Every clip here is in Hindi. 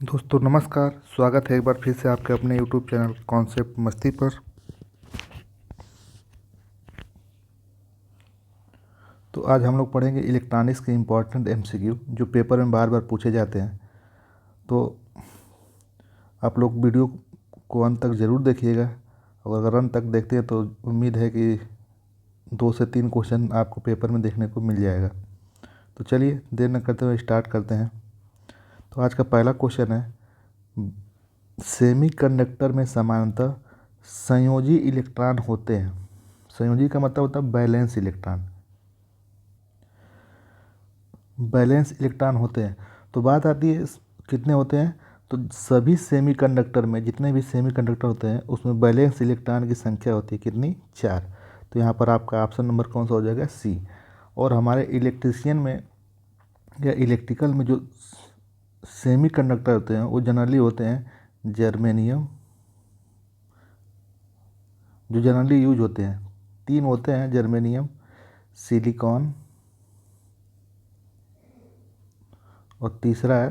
दोस्तों नमस्कार। स्वागत है एक बार फिर से आपके अपने YouTube चैनल कॉन्सेप्ट मस्ती पर। तो आज हम लोग पढ़ेंगे इलेक्ट्रॉनिक्स के इम्पोर्टेंट MCQ जो पेपर में बार बार पूछे जाते हैं। तो आप लोग वीडियो को अंत तक ज़रूर देखिएगा और अगर अंत तक देखते हैं तो उम्मीद है कि 2 से 3 क्वेश्चन आपको पेपर में देखने को मिल जाएगा। तो चलिए देर न करते हुए स्टार्ट करते हैं। तो आज का पहला क्वेश्चन है, सेमीकंडक्टर में सामान्यतः संयोजी इलेक्ट्रॉन होते हैं। संयोजी का मतलब होता है बैलेंस इलेक्ट्रॉन। बैलेंस इलेक्ट्रॉन होते हैं। तो बात आती है कितने होते हैं। तो सभी सेमीकंडक्टर में जितने भी सेमीकंडक्टर होते हैं उसमें बैलेंस इलेक्ट्रॉन की संख्या होती है कितनी, 4। तो यहाँ पर आपका ऑप्शन नंबर कौन सा हो जाएगा, सी। और हमारे इलेक्ट्रिशियन में या इलेक्ट्रिकल में जो सेमीकंडक्टर होते हैं वो जनरली होते हैं जर्मेनियम, जो जनरली यूज होते हैं 3 होते हैं, जर्मेनियम, सिलिकॉन और तीसरा है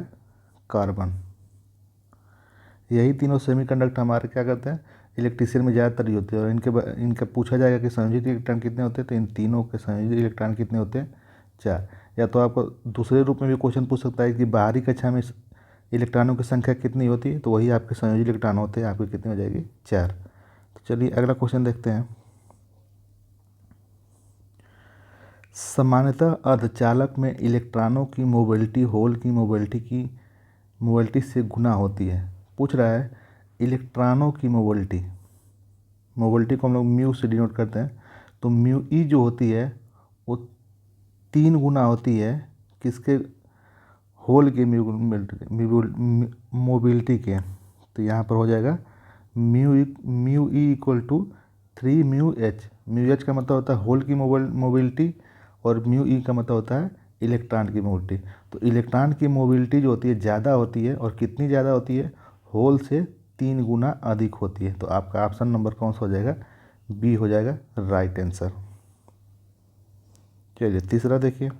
कार्बन। यही तीनों सेमीकंडक्टर हमारे क्या करते हैं इलेक्ट्रिशियन में ज़्यादातर यूज होते हैं। और इनका पूछा जाएगा कि संयोजित इलेक्ट्रॉन कितने होते हैं, तो इन तीनों के संयोजित इलेक्ट्रॉन कितने होते हैं, 4। या तो आपको दूसरे रूप में भी क्वेश्चन पूछ सकता है कि बाहरी कक्षा में इलेक्ट्रॉनों की संख्या कितनी होती है, तो वही आपके संयोजित इलेक्ट्रॉन होते हैं, आपकी कितनी हो जाएगी, 4। तो चलिए अगला क्वेश्चन देखते हैं। सामान्यतः अर्धचालक में इलेक्ट्रॉनों की मोबिलिटी होल की मोबिलिटी से गुना होती है। पूछ रहा है इलेक्ट्रॉनों की मोबिलिटी को हम लोग म्यू से डिनोट करते हैं। तो म्यू ई जो होती है वो 3 गुना होती है किसके, होल की मोबिलिटी के। तो यहाँ पर हो जाएगा mu e equal to 3 mu h. Mu h का मतलब होता है होल की मोबिलिटी और म्यू ई का मतलब होता है इलेक्ट्रॉन की मोबिलिटी। तो इलेक्ट्रॉन की मोबिलिटी जो होती है ज़्यादा होती है, और कितनी ज़्यादा होती है, होल से 3 गुना अधिक होती है। तो आपका ऑप्शन नंबर कौन सा हो जाएगा, बी हो जाएगा राइट आंसर। चलिए तीसरा देखिए,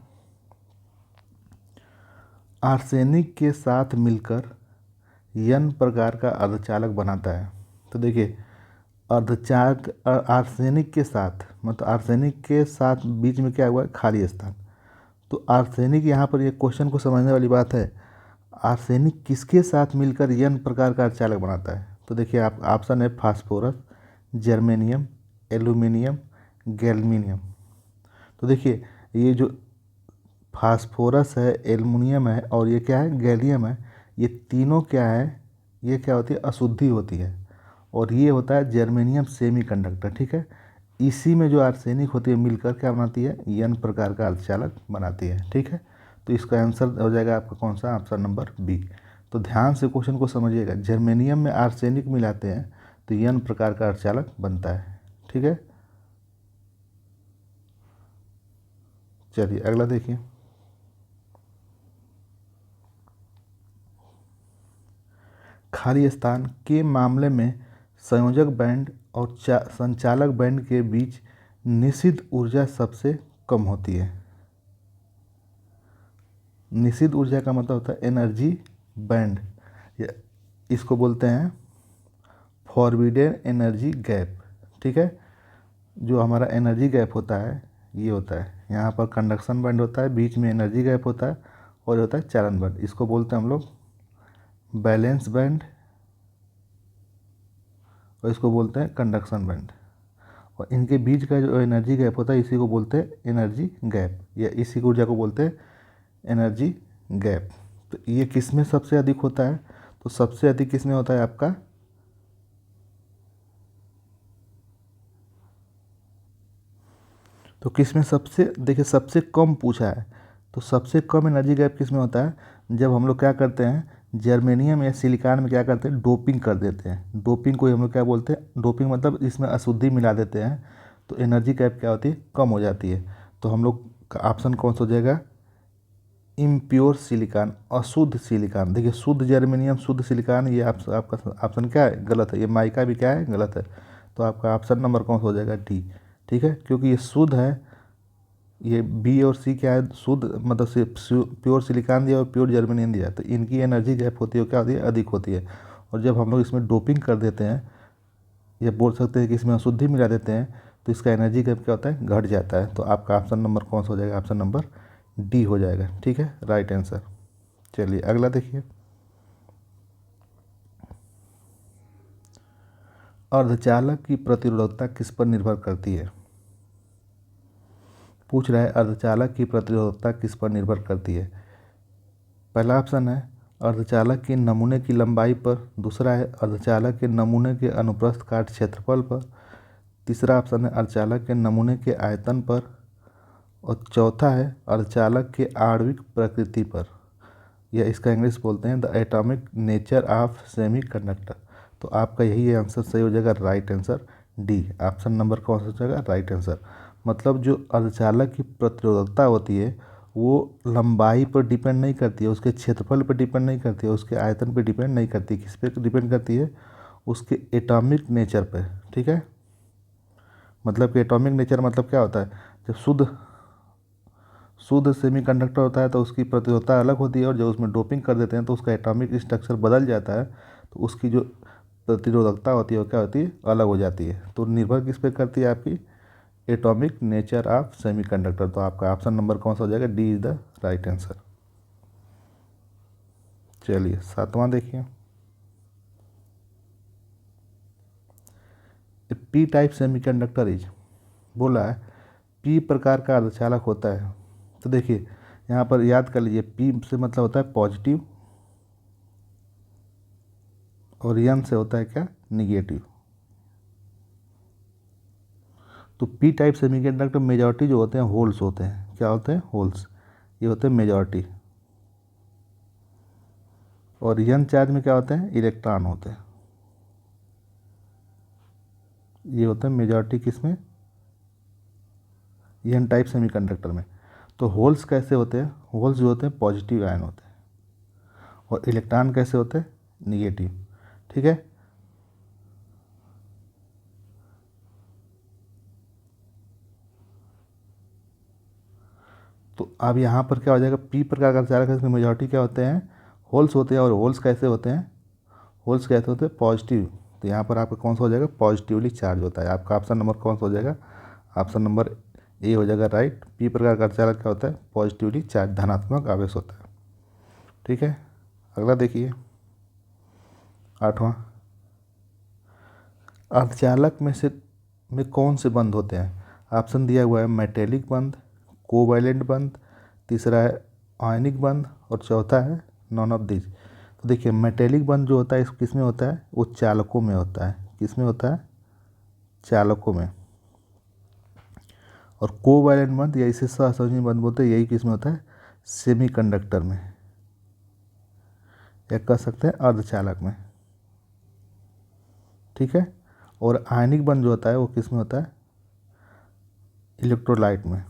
आर्सेनिक के साथ मिलकर n प्रकार का अर्धचालक बनाता है। तो देखिए अर्धचालक आर्सेनिक के साथ मतलब आर्सेनिक के साथ बीच में क्या हुआ है, खाली स्थान। तो आर्सेनिक यहाँ पर ये क्वेश्चन को समझने वाली बात है, आर्सेनिक किसके साथ मिलकर n प्रकार का अर्धचालक बनाता है। तो देखिए आप ऑप्शन है फास्फोरस, जर्मेनियम, एल्यूमिनियम, गैल्मिनियम। तो देखिए ये जो फास्फोरस है, एल्युमिनियम है और ये क्या है, गैलियम है, ये तीनों क्या है, ये क्या होती है, अशुद्धि होती है। और ये होता है जर्मेनियम सेमीकंडक्टर, ठीक है। इसी में जो आर्सेनिक होती है मिलकर क्या बनाती है, n प्रकार का अर्धचालक बनाती है, ठीक है। तो इसका आंसर हो जाएगा आपका कौन सा, ऑप्शन नंबर बी। तो ध्यान से क्वेश्चन को समझिएगा, जर्मेनियम में आर्सेनिक मिलाते हैं तो n प्रकार का अर्धचालक बनता है, ठीक है। चलिए अगला देखिए, खाली स्थान के मामले में संयोजक बैंड और संचालक बैंड के बीच निषिद्ध ऊर्जा सबसे कम होती है। निषिद्ध ऊर्जा का मतलब होता है एनर्जी बैंड, इसको बोलते हैं फॉरबिडेन एनर्जी गैप, ठीक है। जो हमारा एनर्जी गैप होता है ये होता है, यहाँ पर कंडक्शन बैंड होता है, बीच में एनर्जी गैप होता है और ये होता है चालन बैंड। इसको बोलते हैं हम लोग बैलेंस बैंड और इसको बोलते हैं कंडक्शन बैंड। और इनके बीच का जो एनर्जी गैप होता है इसी को बोलते हैं एनर्जी गैप, या इसी ऊर्जा को बोलते हैं एनर्जी गैप। तो ये किस में सबसे अधिक होता है, तो सबसे अधिक किस में होता है आपका, तो किस में सबसे, देखिए सबसे कम पूछा है, तो सबसे कम एनर्जी गैप किस में होता है, जब हम लोग क्या करते हैं जर्मेनियम या सिलिकॉन में क्या करते हैं, डोपिंग कर देते हैं। डोपिंग को हम लोग क्या बोलते हैं, डोपिंग मतलब इसमें अशुद्धि मिला देते हैं, तो एनर्जी गैप क्या होती है, कम हो जाती है। तो हम लोग का ऑप्शन कौन सा हो जाएगा, इम्प्योर सिलिकॉन, अशुद्ध सिलिकॉन। देखिए शुद्ध जर्मेनियम, शुद्ध सिलिकॉन, ये आपका ऑप्शन क्या है, गलत है। ये माइका भी क्या है, गलत है। तो आपका ऑप्शन नंबर कौन सा हो जाएगा, डी, ठीक है। क्योंकि ये शुद्ध है, ये बी और सी क्या है, शुद्ध मतलब से प्योर सिलिकॉन दिया और प्योर जर्मेनियम दिया, तो इनकी एनर्जी गैप होती है क्या होती है, अधिक होती है। और जब हम लोग इसमें डोपिंग कर देते हैं या बोल सकते हैं कि इसमें अशुद्धि मिला देते हैं, तो इसका एनर्जी गैप क्या होता है, घट जाता है। तो आपका ऑप्शन नंबर कौन सा हो जाएगा, ऑप्शन नंबर डी हो जाएगा। ठीक है, राइट आंसर। चलिए अगला देखिए, अर्धचालक की प्रतिरोधकता किस पर निर्भर करती है। पूछ रहा है अर्धचालक की प्रतिरोधकता किस पर निर्भर करती है। पहला ऑप्शन है अर्धचालक के नमूने की लंबाई पर, दूसरा है अर्धचालक के नमूने के अनुप्रस्थ काट क्षेत्रफल पर, तीसरा ऑप्शन है अर्धचालक के नमूने के आयतन पर, और चौथा है अर्धचालक के आणविक प्रकृति पर, या इसका इंग्लिश बोलते हैं the atomic nature of semiconductor. तो आपका यही आंसर सही हो जाएगा, right answer D. Option number कौन सा हो जाएगा, राइट आंसर। मतलब जो अर्धचालक की प्रतिरोधकता होती है वो लंबाई पर डिपेंड नहीं करती है, उसके क्षेत्रफल पर डिपेंड नहीं करती है, उसके आयतन पर डिपेंड नहीं करती, किस पे डिपेंड करती है, उसके एटॉमिक नेचर पे। ठीक है, मतलब कि एटॉमिक नेचर मतलब क्या होता है, जब शुद्ध शुद्ध सेमीकंडक्टर होता है तो उसकी प्रतिरोधकता अलग होती है, और जब उसमें डोपिंग कर देते हैं तो उसका एटॉमिक स्ट्रक्चर बदल जाता है, तो उसकी जो प्रतिरोधकता होती है वो क्या होती है, अलग हो जाती है। तो निर्भर किस पे करती है, आपकी एटॉमिक नेचर ऑफ सेमीकंडक्टर। तो आपका ऑप्शन नंबर कौन सा हो जाएगा, D is the right answer. चलिए सातवां देखिए, पी टाइप सेमीकंडक्टर इज, बोला है पी प्रकार का अर्धचालक होता है। तो देखिए यहाँ पर याद कर लीजिए, पी से मतलब होता है पॉजिटिव, और एन से होता है क्या, निगेटिव। तो पी टाइप सेमीकंडक्टर मेजॉरिटी जो होते हैं होल्स होते हैं, क्या होते हैं, होल्स, ये होते हैं मेजॉरिटी। और एन चार्ज में क्या होते हैं, इलेक्ट्रॉन होते हैं। ये होते हैं मेजॉरिटी किसमें, एन टाइप सेमीकंडक्टर में। तो होल्स कैसे होते हैं, होल्स जो होते हैं पॉजिटिव आयन होते हैं, और इलेक्ट्रॉन कैसे होते हैं, निगेटिव। ठीक है, तो अब यहाँ पर क्या हो जाएगा, पी प्रकार का अर्धचालक है, इसमें मेजॉरिटी क्या होते हैं, होल्स होते हैं। और होल्स कैसे होते हैं, होल्स कैसे होते हैं, पॉजिटिव। तो यहाँ पर आपका कौन सा हो जाएगा, पॉजिटिवली चार्ज होता है। आपका ऑप्शन नंबर कौन सा हो जाएगा, ऑप्शन नंबर ए हो जाएगा, राइट। पी प्रकार का अर्धचालक क्या होता है, पॉजिटिवली चार्ज, धनात्मक आवेश होता है। ठीक है, अगला देखिए, आठवां, अर्धचालक में कौन से बंध होते हैं। ऑप्शन दिया हुआ है मेटेलिक बंध, कोवैलेंट बंध, तीसरा है आयनिक बंध, और चौथा है नॉन ऑफ दिस। तो देखिए मेटेलिक बंध जो होता है इस किस में होता है, वो चालकों में होता है। किस में होता है, चालकों में। और कोवैलेंट बंध या इसे सहसंयोजी बंध बोलते हैं, यही किस में होता है, सेमीकंडक्टर में, या कह सकते हैं अर्धचालक में। ठीक है, और आयनिक बंध जो होता है वो किस में होता है, इलेक्ट्रोलाइट में,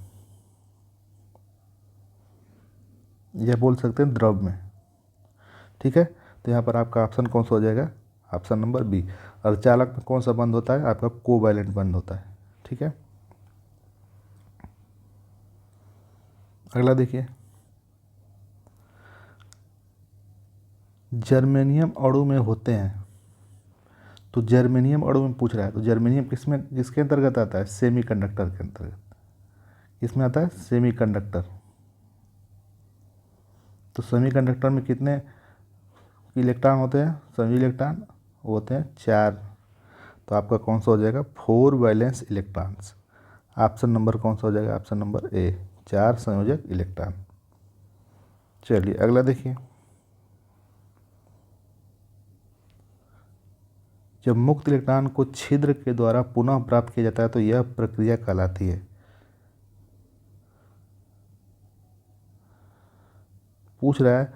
या बोल सकते हैं द्रव में। ठीक है, तो यहाँ पर आपका ऑप्शन कौन सा हो जाएगा, ऑप्शन नंबर बी। अर्धचालक में कौन सा बंध होता है, आपका कोवैलेंट बंध होता है। ठीक है, अगला देखिए, जर्मेनियम अणु में होते हैं। तो जर्मेनियम अणु में पूछ रहा है, तो जर्मेनियम किसमें किसके अंतर्गत आता है, सेमीकंडक्टर के अंतर्गत। किसमें आता है, सेमीकंडक्टर। तो सेमीकंडक्टर में कितने इलेक्ट्रॉन होते हैं, सभी इलेक्ट्रॉन होते हैं 4। तो आपका कौन सा हो जाएगा, 4 वैलेंस इलेक्ट्रॉन्स। ऑप्शन नंबर कौन सा हो जाएगा, ऑप्शन नंबर ए, 4 संयोजक इलेक्ट्रॉन। चलिए अगला देखिए, जब मुक्त इलेक्ट्रॉन को छिद्र के द्वारा पुनः प्राप्त किया जाता है तो यह प्रक्रिया कहलाती है। पूछ रहा है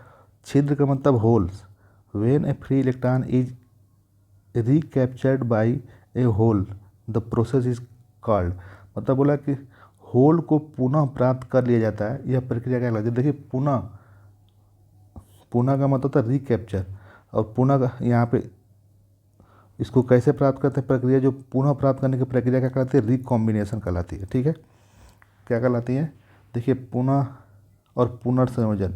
छिद्र का मतलब holes. When a free electron is recaptured by a hole the process is called. मतलब बोला कि होल को पुनः प्राप्त कर लिया जाता है, यह प्रक्रिया क्या कहलाती है। देखिए पुनः, पुनः का मतलब होता है रिकैप्चर, और पुनः का यहाँ पे इसको कैसे प्राप्त करते हैं, प्रक्रिया जो पुनः प्राप्त करने की प्रक्रिया क्या कहलाती है, रिकॉम्बिनेशन कहलाती है। ठीक है, क्या कहलाती है, देखिए पुनः और पुनर्संयोजन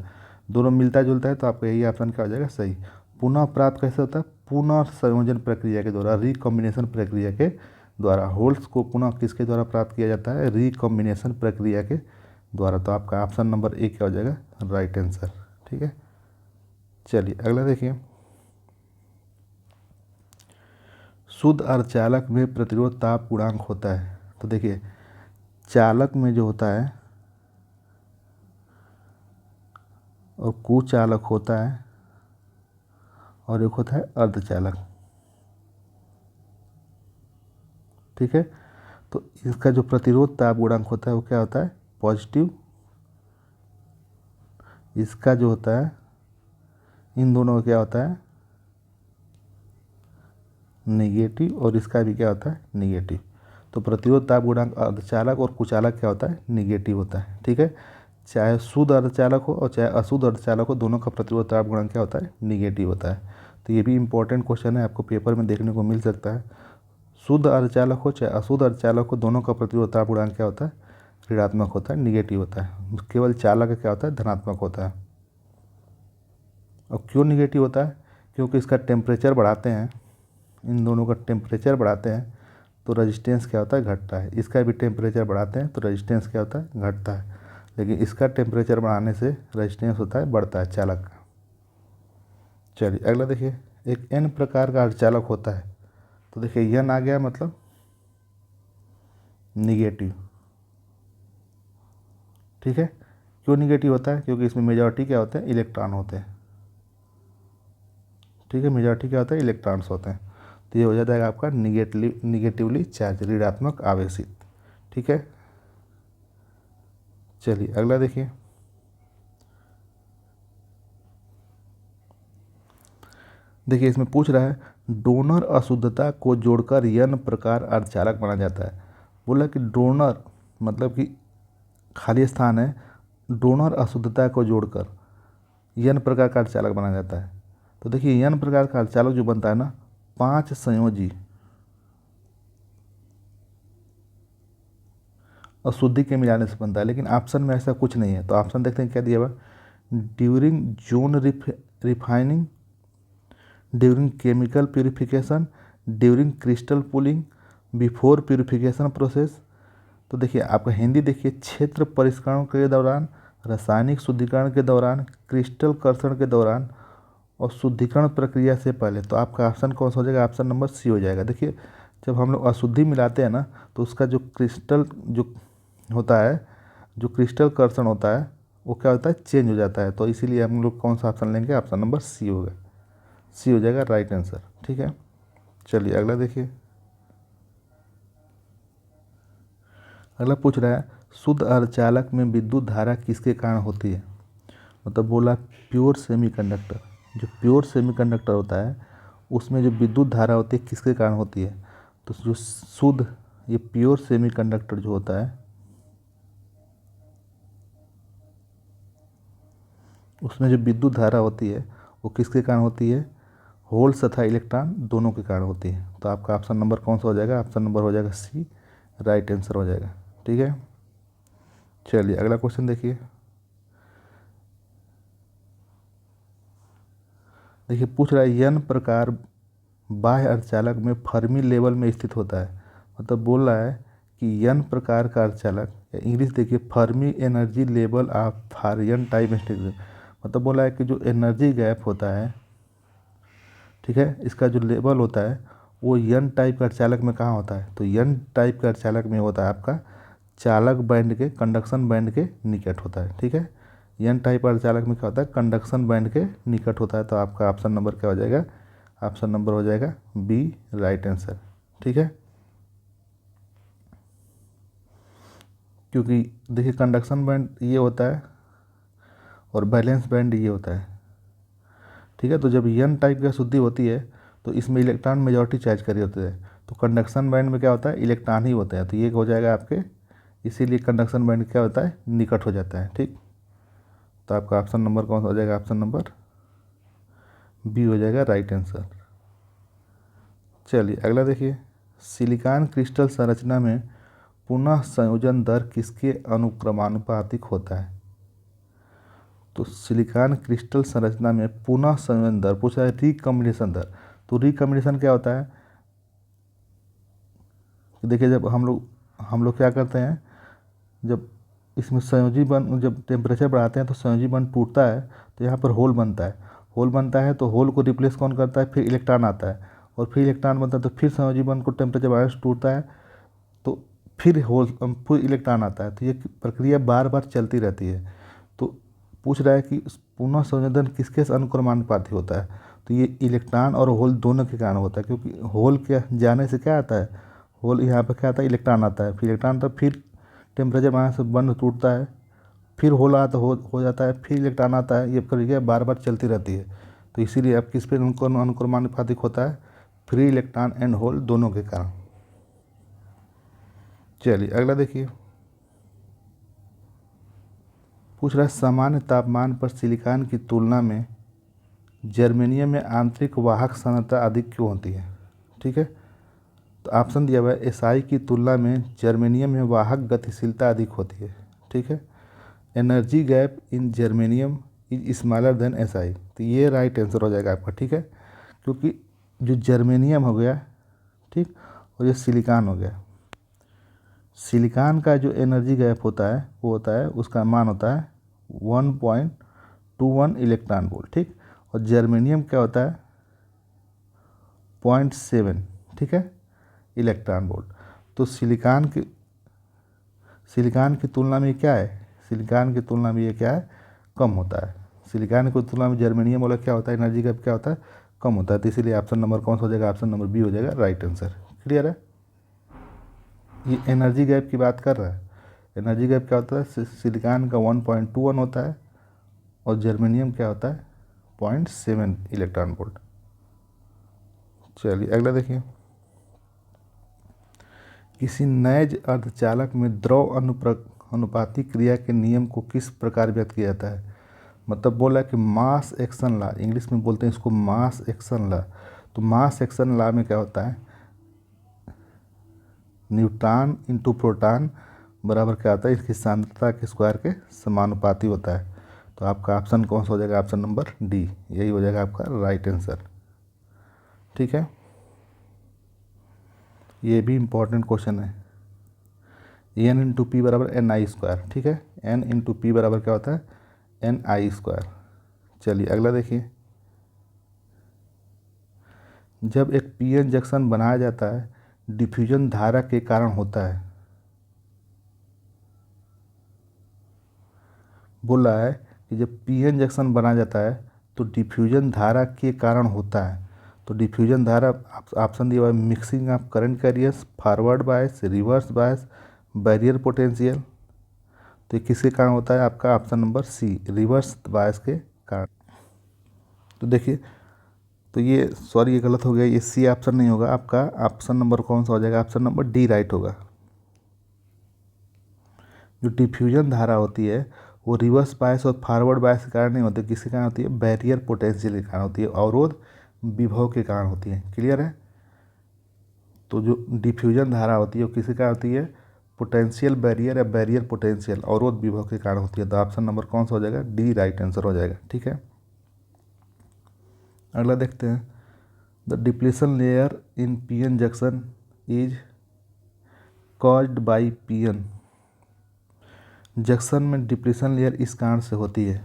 दोनों मिलता जुलता है, तो आपका यही ऑप्शन क्या हो जाएगा सही। पुनः प्राप्त कैसे होता है, पुनर्संयोजन प्रक्रिया के द्वारा, रिकॉम्बिनेशन प्रक्रिया के द्वारा। होल्स को पुनः किसके द्वारा प्राप्त किया जाता है, रिकॉम्बिनेशन प्रक्रिया के द्वारा। तो आपका ऑप्शन नंबर ए क्या हो जाएगा, राइट आंसर। ठीक है, चलिए अगला देखिए। शुद्ध अर्धचालक में प्रतिरोध ताप गुणांक होता है। तो देखिए चालक में जो होता है और कुचालक होता है और एक होता है अर्धचालक। ठीक है, तो इसका जो प्रतिरोध ताप गुणांक होता है वो क्या होता है, पॉजिटिव। इसका जो होता है, इन दोनों का क्या होता है, निगेटिव, और इसका भी क्या होता है, निगेटिव। तो प्रतिरोध ताप गुणांक अर्धचालक और कुचालक क्या होता है, निगेटिव होता है। ठीक है, चाहे शुद्ध अर्धचालक हो और चाहे अशुद्ध अर्धचालक हो, दोनों का प्रतिरोध ताप गुणांक क्या होता है, निगेटिव होता है। तो ये भी इंपॉर्टेंट क्वेश्चन है, आपको पेपर में देखने को मिल सकता है। शुद्ध अर्धचालक हो चाहे अशुद्ध अर्धचालक हो, दोनों का प्रतिरोध ताप गुणांक क्या होता है, ऋणात्मक होता है, निगेटिव होता है। केवल चालक का क्या होता है, धनात्मक होता है। और क्यों निगेटिव होता है, क्योंकि इसका टेम्परेचर बढ़ाते हैं, इन दोनों का टेम्परेचर बढ़ाते हैं तो रेजिस्टेंस क्या होता है, घटता है। इसका भी टेम्परेचर बढ़ाते हैं तो रेजिस्टेंस क्या होता है, घटता है। लेकिन इसका टेम्परेचर बढ़ाने से रेजिस्टेंस होता है, बढ़ता है चालक का। चलिए अगला देखिए। एक एन प्रकार का अर्धचालक होता है। तो देखिए एन आ गया मतलब निगेटिव। ठीक है, क्यों निगेटिव होता है, क्योंकि इसमें मेजॉरिटी क्या होते हैं, इलेक्ट्रॉन होते हैं। ठीक है, मेजॉरिटी क्या होता है, इलेक्ट्रॉन्स होते हैं। तो ये हो जाता है आपका निगेटिवली चार्ज, ऋणात्मक आवेशित। ठीक है, चलिए अगला देखिए। देखिए इसमें पूछ रहा है डोनर अशुद्धता को जोड़कर यन प्रकार अर्धचालक बना जाता है। बोला कि डोनर मतलब कि खाली स्थान है, डोनर अशुद्धता को जोड़कर यन प्रकार का अर्धचालक बना जाता है। तो देखिए यन प्रकार का अर्धचालक जो बनता है ना, 5 संयोजी अशुद्धि के मिलाने से बनता है। लेकिन ऑप्शन में ऐसा कुछ नहीं है, तो ऑप्शन देखते हैं क्या दिया हुआ, during zone refining, during chemical purification, during crystal pulling, before purification process. तो देखिए आपका हिंदी देखिए, क्षेत्र परिष्करण के दौरान, रासायनिक शुद्धिकरण के दौरान, क्रिस्टल कर्षण के दौरान और शुद्धिकरण प्रक्रिया से पहले। तो आपका ऑप्शन कौन सा हो जाएगा, ऑप्शन नंबर सी हो जाएगा। देखिए जब हम लोग अशुद्धि मिलाते हैं ना, तो उसका जो क्रिस्टल जो होता है, जो क्रिस्टल कर्षण होता है वो क्या होता है, चेंज हो जाता है। तो इसीलिए हम लोग कौन सा ऑप्शन लेंगे, ऑप्शन नंबर सी होगा, सी हो जाएगा राइट आंसर। ठीक है, चलिए अगला देखिए। अगला पूछ रहा है शुद्ध अर्धचालक में विद्युत धारा किसके कारण होती है। मतलब बोला प्योर सेमीकंडक्टर, जो प्योर सेमीकंडक्टर होता है उसमें जो विद्युत धारा होती है किसके कारण होती है। तो जो शुद्ध ये प्योर सेमीकंडक्टर जो होता है उसमें जो विद्युत धारा होती है वो किसके कारण होती है, होल्स तथा इलेक्ट्रॉन दोनों के कारण होती है। तो आपका ऑप्शन नंबर कौन सा हो जाएगा, ऑप्शन नंबर हो जाएगा सी, राइट आंसर हो जाएगा। ठीक है, चलिए अगला क्वेश्चन देखिए। देखिए पूछ रहा है यन प्रकार बाह्य अर्धचालक में फर्मी लेवल में स्थित होता है। मतलब बोल रहा है कि यन प्रकार का अर्धचालक, या इंग्लिश देखिए Fermi energy level of for type institute. मतलब बोला है कि जो एनर्जी गैप होता है, ठीक है, इसका जो लेवल होता है वो यन टाइप का अर्धचालक में कहाँ होता है। तो यन टाइप का अर्धचालक में होता है आपका चालक बैंड के, कंडक्शन बैंड के निकट होता है। ठीक है, एन टाइप अर्धचालक में क्या होता है, कंडक्शन बैंड के निकट होता है। तो आपका ऑप्शन नंबर क्या हो जाएगा, ऑप्शन नंबर हो जाएगा बी, राइट आंसर। ठीक है, क्योंकि देखिए कंडक्शन बैंड ये होता है और बैलेंस बैंड ये होता है। ठीक है, तो जब एन टाइप की अशुद्धि होती है तो इसमें इलेक्ट्रॉन मेजॉरिटी चार्ज करे होते हैं, तो कंडक्शन बैंड में क्या होता है, इलेक्ट्रॉन ही होते हैं। तो ये हो जाएगा आपके, इसीलिए कंडक्शन बैंड क्या होता है, निकट हो जाता है। ठीक, तो आपका ऑप्शन नंबर कौन सा हो जाएगा, ऑप्शन नंबर बी हो जाएगा राइट आंसर। चलिए अगला देखिए। सिलिकॉन क्रिस्टल संरचना में पुनः संयोजन दर किसके अनुक्रमानुपातिक होता है? तो सिलिकॉन क्रिस्टल संरचना में पुनः संयोजन दर पूछा है, रिकम्बिनेशन दर। तो रिकम्बिनेशन क्या होता है? देखिए, जब हम लोग क्या करते हैं, जब इसमें संयोजी बंध, जब टेम्परेचर बढ़ाते हैं तो संयोजी बंध टूटता है, तो यहाँ पर होल बनता है। होल बनता है तो होल को रिप्लेस कौन करता है? फिर इलेक्ट्रॉन आता है, और फिर इलेक्ट्रॉन बनता है तो फिर संयोजी बंध को टेम्परेचर बढ़ाने से टूटता है, तो फिर फिर इलेक्ट्रॉन आता है। तो ये प्रक्रिया बार बार चलती रहती है। तो पूछ रहा है कि पुनः संयोजन किसके अनुक्रमानुपाती होता है? तो ये इलेक्ट्रॉन और होल दोनों के कारण होता है, क्योंकि होल के जाने से क्या आता है? होल यहाँ पर क्या आता है? इलेक्ट्रॉन आता है, फिर इलेक्ट्रॉन आता है, फिर टेम्परेचर बढ़ाने से बंध टूटता है, फिर होल आता हो जाता है, फिर इलेक्ट्रॉन आता है। ये प्रक्रिया बार बार चलती रहती है। तो इसीलिए अब किस पे अनुक्रमानुपातिक होता है? फ्री इलेक्ट्रॉन एंड होल दोनों के कारण। चलिए अगला देखिए, पूछ रहा है सामान्य तापमान पर सिलिकॉन की तुलना में जर्मेनियम में आंतरिक वाहक सांद्रता अधिक क्यों होती है? ठीक है, तो ऑप्शन दिया हुआ है एसआई की तुलना में जर्मेनियम में वाहक गतिशीलता अधिक होती है। ठीक है, energy gap in germanium is smaller than SI. तो ये राइट आंसर हो जाएगा आपका। ठीक है, क्योंकि जो जर्मेनियम हो गया, ठीक, और ये सिलिकॉन हो गया, सिलिकॉन का जो एनर्जी गैप होता है वो होता है, उसका मान होता है 1.21 इलेक्ट्रॉन वोल्ट। ठीक, और जर्मेनियम क्या होता है? 0.7, ठीक है, इलेक्ट्रॉन वोल्ट। तो सिलिकॉन की तुलना में क्या है? सिलिकॉन की तुलना में ये क्या है? कम होता है। सिलिकॉन की तुलना में जर्मेनियम वाला क्या होता है? एनर्जी गैप क्या होता है? कम होता है। तो इसीलिए ऑप्शन नंबर कौन सा हो जाएगा? ऑप्शन नंबर बी हो जाएगा राइट आंसर। क्लियर है? ये एनर्जी गैप की बात कर रहा है। एनर्जी गैप क्या होता है? सिलिकॉन का 1.21 होता है, और जर्मेनियम क्या होता है? 0.7 इलेक्ट्रॉन वोल्ट। चलिए अगला देखिए, किसी नैज अर्धचालक में द्रव अनुपाती क्रिया के नियम को किस प्रकार व्यक्त किया जाता है? मतलब बोला कि मास एक्शन लॉ, इंग्लिश में बोलते हैं इसको मास एक्शन लॉ। तो मास एक्शन लॉ में क्या होता है? न्यूट्रॉन इंटू प्रोटॉन बराबर क्या होता है? इसकी सांद्रता के स्क्वायर के समानुपाती होता है। तो आपका ऑप्शन कौन सा हो जाएगा? ऑप्शन नंबर डी, यही हो जाएगा आपका राइट आंसर। ठीक है, ये भी इम्पोर्टेंट क्वेश्चन है। एन इंटू पी बराबर एन आई स्क्वायर। ठीक है, एन इंटू पी बराबर क्या होता है? एन आई स्क्वायर। चलिए अगला देखिए, जब एक पीएन जंक्शन बनाया जाता है डिफ्यूजन धारा के कारण होता है। बोल रहा है कि जब पीएन जंक्शन बनाया जाता है तो डिफ्यूजन धारा के कारण होता है। तो डिफ्यूजन धारा ऑप्शन दिया हुआ है mixing of current carriers, forward bias, reverse bias, barrier potential. तो ये किसके कारण होता है? आपका option number C, reverse bias के कारण। तो देखिए, तो ये सॉरी ये गलत हो गया, ये सी ऑप्शन नहीं होगा आपका। ऑप्शन नंबर कौन सा हो जाएगा? ऑप्शन नंबर डी राइट होगा। जो डिफ्यूजन धारा होती है वो रिवर्स बायस और फॉरवर्ड बायस के कारण नहीं होती, किसके कारण होती है? बैरियर पोटेंशियल के कारण होती है, अवरोध विभव के कारण होती है। क्लियर है? तो जो डिफ्यूजन धारा होती है वो किसके कारण होती है? पोटेंशियल बैरियर या बैरियर पोटेंशियल, अवरोध विभव के कारण होती है। तो ऑप्शन नंबर कौन सा हो जाएगा? डी राइट आंसर हो जाएगा। ठीक है, अगला देखते हैं, the depletion layer in PN junction is caused by PN. Junction में डिप्लीशन लेयर इस कारण से होती है।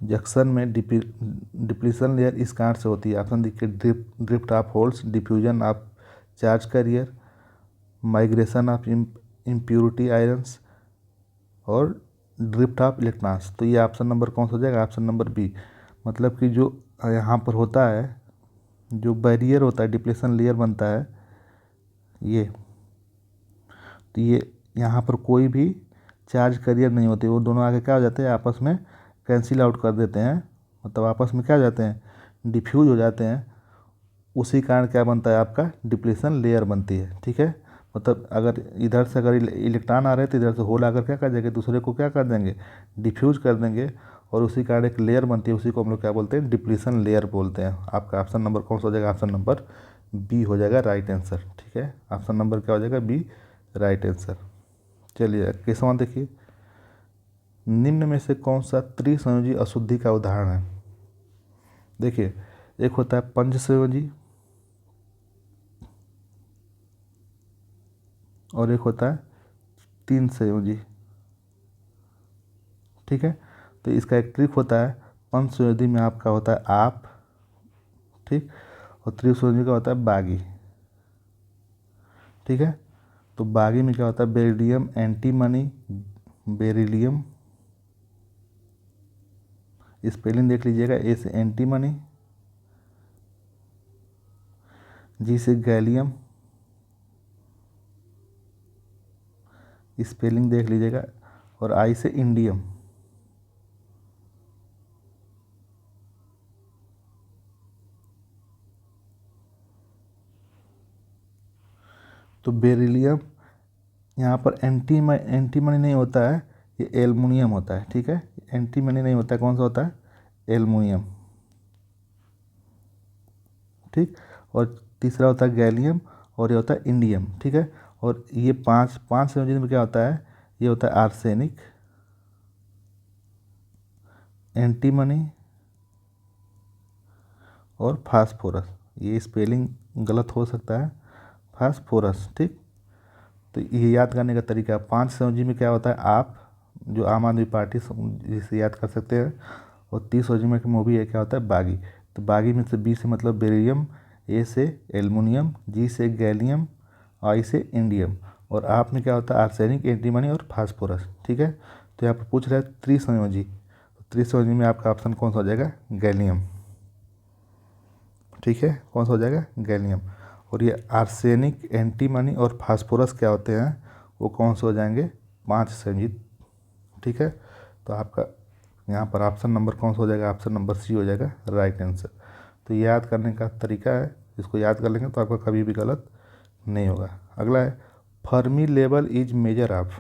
जंक्शन में डिप्लीशन लेयर इस कारण से होती है। ऑप्शन देखिए, drift of holes, diffusion of charge carrier, migration of impurity ions, और ड्रिफ्ट ऑफ इलेक्ट्रॉन्स। तो ये ऑप्शन नंबर कौन सा हो जाएगा? Option number B. मतलब कि जो यहाँ पर होता है, जो बैरियर होता है, डिप्लीशन लेयर बनता है ये, तो ये यहाँ पर कोई भी चार्ज कैरियर नहीं होती, वो दोनों आगे क्या हो जाते हैं? आपस में कैंसिल आउट कर देते हैं, मतलब आपस में क्या हो जाते हैं? डिफ्यूज हो जाते हैं। उसी कारण क्या बनता है? आपका डिप्लीशन लेयर बनती है। ठीक है, मतलब अगर इधर से अगर इलेक्ट्रॉन आ रहे हैं तो इधर से होल आकर क्या कर देंगे? दूसरे को क्या कर देंगे? डिफ्यूज कर देंगे, और उसी कारण एक लेयर बनती है, उसी को हम लोग क्या बोलते हैं? डिप्लीशन लेयर बोलते हैं। आपका ऑप्शन नंबर कौन सा हो जाएगा? ऑप्शन नंबर बी हो जाएगा राइट आंसर। ठीक है, ऑप्शन नंबर क्या हो जाएगा? B right answer. चलिए अगले सवाल देखिए, निम्न में से कौन सा त्रिसंयोजी अशुद्धि का उदाहरण है? देखिए, एक होता है पंचसंयोजी और एक होता है तीन संयोजी। ठीक है, तो इसका एक ट्रिक होता है, पंचसंयोजी में आपका होता है आप, ठीक, और त्रिसंयोजी का होता है बागी। ठीक है, तो बागी में क्या होता है? बेरिलियम एंटीमनी, बेरिलियम, स्पेलिंग देख लीजिएगा, ए से एंटीमनी, जी से गैलियम, स्पेलिंग देख लीजिएगा, और आई से इंडियम। तो बेरिलियम यहाँ पर एंटीमनी नहीं होता है, ये एल्युमिनियम होता है। ठीक है, एंटीमनी नहीं होता है, कौन सा होता है? एल्युमिनियम। ठीक, और तीसरा होता है गैलियम, और ये होता है इंडियम। ठीक है, और ये पांच पांच संयोजन में क्या होता है? ये होता है आर्सेनिक, एंटीमनी और फास्फोरस। ये स्पेलिंग गलत हो सकता है, फास्फोरस। ठीक, तो ये याद करने का तरीका, पांच संयोजी में क्या होता है? आप, जो आम आदमी पार्टी जिसे याद कर सकते हैं, और 30 संयोजी में मूवी है क्या होता है? बागी। तो बागी में से बी से मतलब बेरिलियम, ए से एल्युमिनियम, जी से गैलियम, आई से इंडियम, और आप में क्या होता है? आर्सेनिक, एंटीमनी और फास्फोरस। ठीक है, तो यहाँ पर पूछ रहा है त्रिसंयोजी, तो त्रिसंयोजी में आपका ऑप्शन कौन सा हो जाएगा? गैलियम। ठीक है, कौन सा हो जाएगा? गैलियम। और ये आर्सेनिक, एंटीमनी और फास्फोरस क्या होते हैं? वो कौन से हो जाएंगे? पांच संयोजित। ठीक है, तो आपका यहाँ पर ऑप्शन नंबर कौन सा हो जाएगा? ऑप्शन नंबर सी हो जाएगा राइट आंसर। तो याद करने का तरीका है, इसको याद कर लेंगे तो आपका कभी भी गलत नहीं होगा। अगला है, Fermi level is measure of.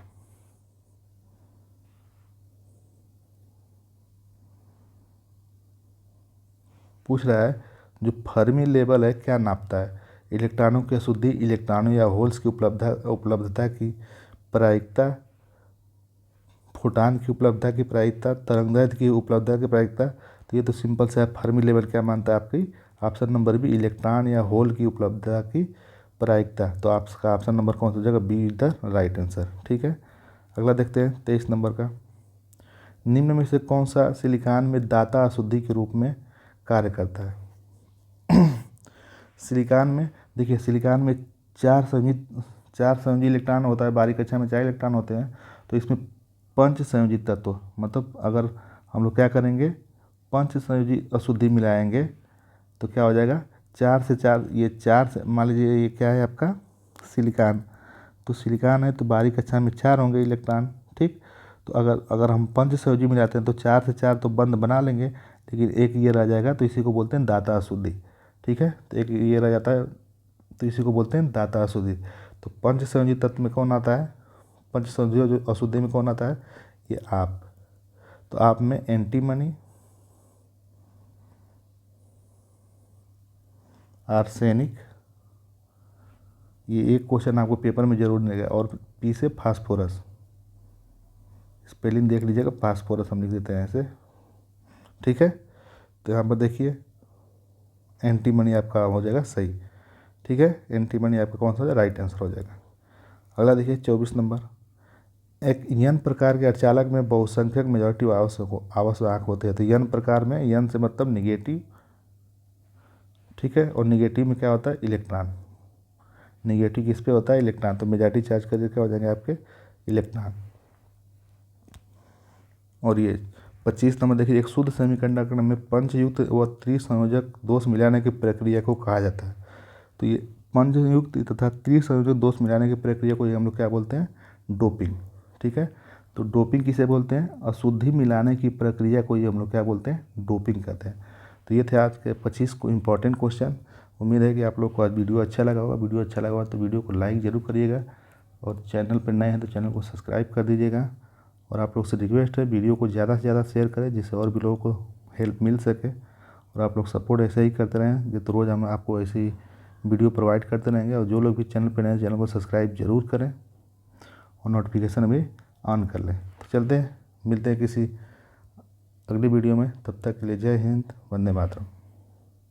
पूछ रहा है जो फर्मी लेवल है क्या नापता है? इलेक्ट्रॉनों की अशुद्धि, इलेक्ट्रॉनों या होल्स की उपलब्धता की प्रायिकता, फोटान की उपलब्धता की प्रायिकता, तरंगदैर्घ्य की उपलब्धता की प्रायिकता। तो ये तो सिंपल सा है, फर्मी लेवल क्या मानता है आपकी? ऑप्शन नंबर बी, इलेक्ट्रॉन या होल की उपलब्धता की प्रायिकता। तो आपका ऑप्शन नंबर कौन सा हो जाएगा? B is the right answer. ठीक है, अगला देखते हैं 23 नंबर का, निम्न में से कौन सा सिलिकॉन में दाता अशुद्धि के रूप में कार्य करता है? सिलिकॉन में देखिए, सिलिकॉन में चार संयोजी इलेक्ट्रॉन होता है, बारीक कक्षा में 4 इलेक्ट्रॉन होते हैं। तो इसमें पंच संयोजी तत्व, मतलब अगर हम लोग क्या करेंगे? पंच संयोजी अशुद्धि मिलाएंगे तो क्या हो जाएगा? 4 से 4, ये 4 से, मान लीजिए ये क्या है आपका? सिलिकॉन। तो सिलिकॉन है तो बारीक कक्षा में 4 होंगे इलेक्ट्रॉन। ठीक, तो अगर अगर हम पंच संयोजी मिलाते हैं तो 4 से 4 तो बंद बना लेंगे, लेकिन एक ये रह जाएगा, तो इसी को बोलते हैं दाता अशुद्धि। ठीक है, तो एक ये रह जाता है, तो इसी को बोलते हैं दाता अशुद्धि। तो पंच संयोजी तत्व में कौन आता है? पंच संयोजी अशुद्धि में कौन आता है? ये आप। तो आप में एंटीमनी, आर्सेनिक, ये एक क्वेश्चन आपको पेपर में जरूर मिलेगा, और पी से फास्फोरस, स्पेलिंग देख लीजिएगा, फास्फोरस हम लिख देते हैं ऐसे। ठीक है, तो यहाँ पर देखिए एंटीमनी आपका हो जाएगा सही। ठीक है, एंटीमनी आपका कौन सा हो जाएगा? राइट आंसर हो जाएगा। अगला देखिए 24 नंबर, एक यन प्रकार के अर्चालक में बहुसंख्यक मेजॉरिटी आवश्यक होते हैं। तो यन प्रकार में, यन से मतलब निगेटिव। ठीक है, और निगेटिव में क्या होता है? इलेक्ट्रॉन। निगेटिव किस पे होता है? इलेक्ट्रॉन। तो मेजॉरिटी चार्ज करके क्या हो जाएंगे आपके? इलेक्ट्रॉन। और ये 25 नंबर देखिए, एक शुद्ध सेमीकंडक्टर में पंचयुक्त व त्रिसंयोजक दोष मिलाने की प्रक्रिया को कहा जाता है। तो ये पंचयुक्त तथा त्रिसंयोजक दोष मिलाने की प्रक्रिया को हम लोग क्या बोलते हैं? डोपिंग। ठीक है, तो डोपिंग किसे बोलते हैं? अशुद्धि मिलाने की प्रक्रिया को ही हम लोग क्या बोलते हैं? डोपिंग कहते हैं। तो ये थे आज के 25 को इंपॉर्टेंट क्वेश्चन। उम्मीद है कि आप लोग को आज वीडियो अच्छा लगा होगा। वीडियो अच्छा लगा तो वीडियो को लाइक ज़रूर करिएगा, और चैनल पर नए हैं तो चैनल को सब्सक्राइब कर दीजिएगा। और आप लोग से रिक्वेस्ट है, वीडियो को ज़्यादा से ज़्यादा शेयर करें, जिससे और भी लोगों को हेल्प मिल सके। और आप लोग सपोर्ट ऐसे ही करते रहें, जो तो रोज़ हम आपको ऐसी वीडियो प्रोवाइड करते रहेंगे। और जो लोग भी चैनल पर नए, चैनल को सब्सक्राइब जरूर करें और नोटिफिकेशन भी ऑन कर लें। तो चलते हैं, मिलते हैं किसी अगली वीडियो में। तब तक के लिए जय हिंद, वंदे मातरम।